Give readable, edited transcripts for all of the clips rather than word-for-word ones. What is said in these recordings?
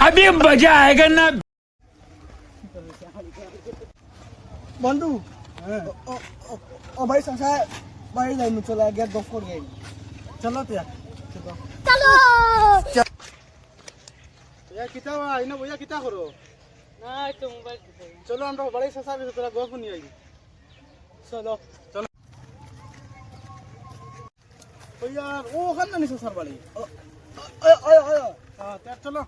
अभी मजा आएगा ना। বন্ধু ও ভাই সংসার বাড়ি যাই চলে গিয়ে গফ করে যাই চলো তুই চলো भैया कितना आई ना भैया कितना करो না তো মোবাইল चलो हम लोग बड़े संसार में तेरा गफ नहीं आई चलो चलो भैया वो खान नहीं संसार वाली हाँ त्यार चलो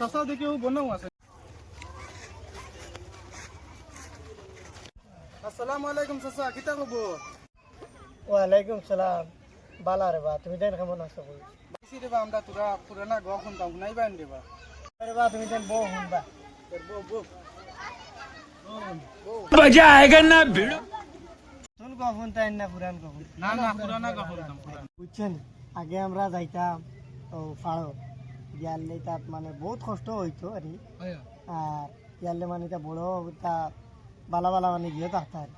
संसार देखिए वो बना हुआ अस्सलामुअलैकुम ससा कितना कबो ওয়ালাইকুম সালাম বালা রে বা তুমি দেন কেমন আছো কই किसी देवा আমরা তোরা পুরানা গফ শুনতাম নাই বাইন দেবা আরে বা তুমি দেন বউ হুনবা তোর বউ বউ मजा आएगा ना भिड़ो। তুন কখন তাই না পুরান কখন না না পুরানা গফ শুনতাম পুরানা বুঝছেন আগে আমরা যাইতাম ও ফাড়ো গিয়ালে তাত মানে বহুত কষ্ট হইতো আর গিয়ালে মানে তা বড় তা বালা বালা মানে গিয়ে থাকতাম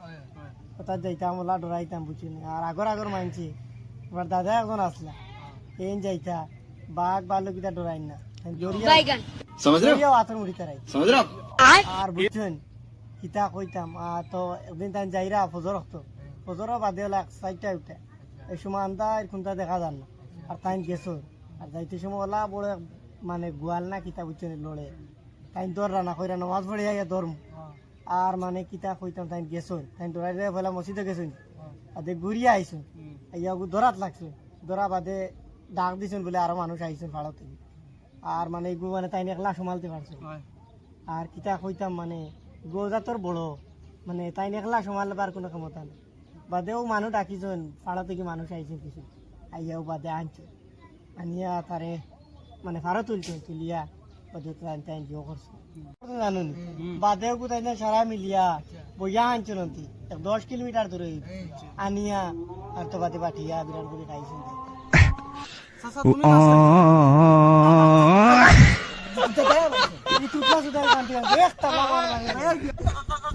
তাত যাইতাম ওলা ডরাইতাম বুঝছেন আর আগর মানছি এবার দাদা এখন আসলা এই যাইতা বাঘ ভালো কিটা ডরাই না বাইগান समझ रहे हो? আতর মুড়ি তারাই समझ रहे हो? আর বুঝছেন কিতা কইতাম তো একদিন তাই যাইরা ফজর হতো ফজর বাদে হলে 4টা উঠে এই সময় আন্দার কোনটা দেখা যান না আর তাই গেছো আর যাইতে সময় ওলা বড় মানে গোয়াল না কিতা বুঝছেন লড়ে তাই দর রান্না কইরা নামাজ পড়ে যাইয়া ধর্ম আর মানে কিতা কইতাম তাই গেছো তাই দৌড়াই দিয়ে বলে মসজিদে গেছো আদে ঘুরিয়ে আইছো আইয়া দরাত লাগছে দরা বাদে ডাক দিছেন বলে আরো মানুষ আইছেন ভাড়া থেকে আর মানে এগু মানে তাই একলা সমালতে পারছে আর কিতা কইতাম মানে গোজা তোর বড় মানে তাই একলা সমালবার কোনো ক্ষমতা নেই বাদেও মানুষ ডাকিছেন পাড়া থেকে মানুষ আইছেন কিছু আইয়াও বাদে আনছে আনিয়া তারে মানে ভাড়া তুলিয়া বাদে তাই তাই জিও করছে জানুন বাদেও কোথায় না সারা মিলিয়া বইয়া আনছে নতি 10 কিলোমিটার দূরে আনিয়া আর তো বাদে পাঠিয়া বিরাট করে খাইছেন ससा তুমি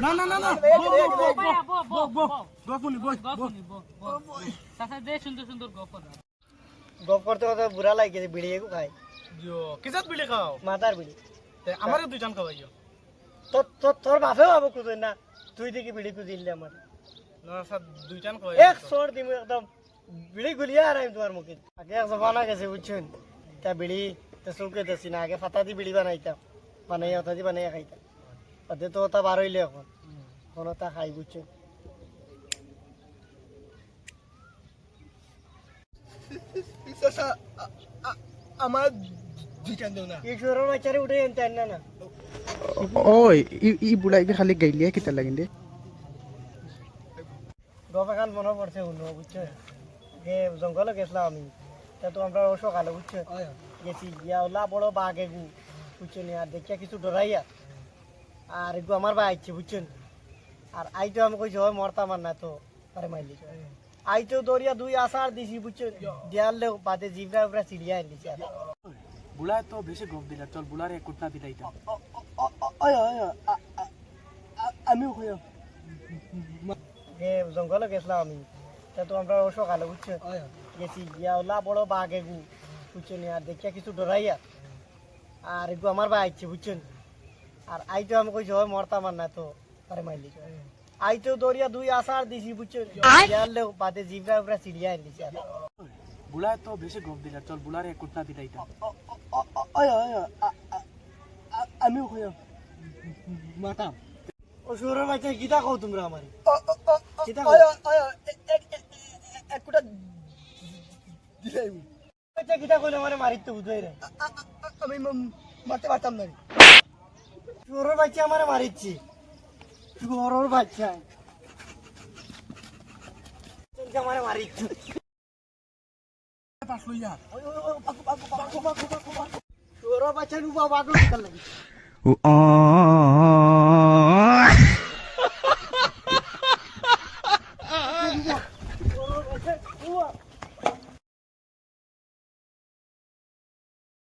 না না না না গফুনি বই চাচা দে সুন্দর সুন্দর গপ করতে করতে বুড়া লাগে গেছে বিড়ি এগু খাই জিও কিজাত বিলি খাও মাথার বিড়ি আমারে দুইজন খাওয়াইও তোর বাপে ভাবো খুঁজে না তুই দেখি বিড়ি খুঁজিলে আমার না স্যার দুইজন খাওয়াই এক সর দিম একদম বিড়ি গুলিয়া আর আমি তোমার মুখে আগে এক জমানা গেছে বুঝছেন তা বিড়ি তা চৌকে দিছি না আগে ফাতা দি বিড়ি বানাইতাম বানাইয়া ওটা দি বানাইয়া খাইতাম ওতে তো ওটা বার হইলে এখন এখন ওটা খাই বুঝছেন সসা আমার দুইজন দেও না ঈশ্বরের বাচ্চারে উঠে এনতেন না না ओय ई बुढ़ाई भी खाली गईली है कितना लगेंगे গপাকান মনে পড়ছে শুনো বুঝছেন যে জঙ্গলে গেছিলাম আমি তা তো আমরা সকালে বুঝছেন গেছি গিয়া ওলা বড় বাঘ এগু বুঝছেন আর দেখিয়া কিছু ডরাইয়া আর এগু আমার বা আইছে বুঝছেন আর আইতো আমি কইছি হয় মরতাম আর না তো আরে মাইলি আইতো দরিয়া দুই আসার দিছি বুঝছেন দেয়ালে বাদে জিবরা উপরা চিড়িয়া আনলিছি আর বুড়া তো বেশি গপ দিলা চল বুড়ারে কুটনা দিলাইতাম আমিও কইও যে জঙ্গলে গেছিলাম আমি তা তো আমরা সকালে বুঝছেন গেছি গিয়া ওলা বড় বাঘ এগু বুঝছেন আর দেখিয়া কিছু ডরাইয়া আর এগু আমার বা আইছে বুঝছেন আর আইতো আমি কইছি হয় মরতাম আর না তো আরে মাইলি আইতো দরিয়া দুই আসার দিছি বুঝছেন দেয়ালে বাদে জিবরা উপরা চিড়িয়া আনলিছি আর বুড়া তো বেশি গপ দিলা চল বুড়ারে কুটনা দিলাইতাম আমিও কইও মাতাম ও সুরের বাচ্চা গীতা কও তোমরা আমারে গীতা কও একটা দিলাই বাচ্চা গীতা কইলে আমারে মারিতে বুঝাই রে আমি মারতে পারতাম না সুরের বাচ্চা আমারে মারিচ্ছে সুরের বাচ্চা আমারে মারিচ্ছে পাস লইয়া সুরের বাচ্চা নুবা বাগল লাগে ओ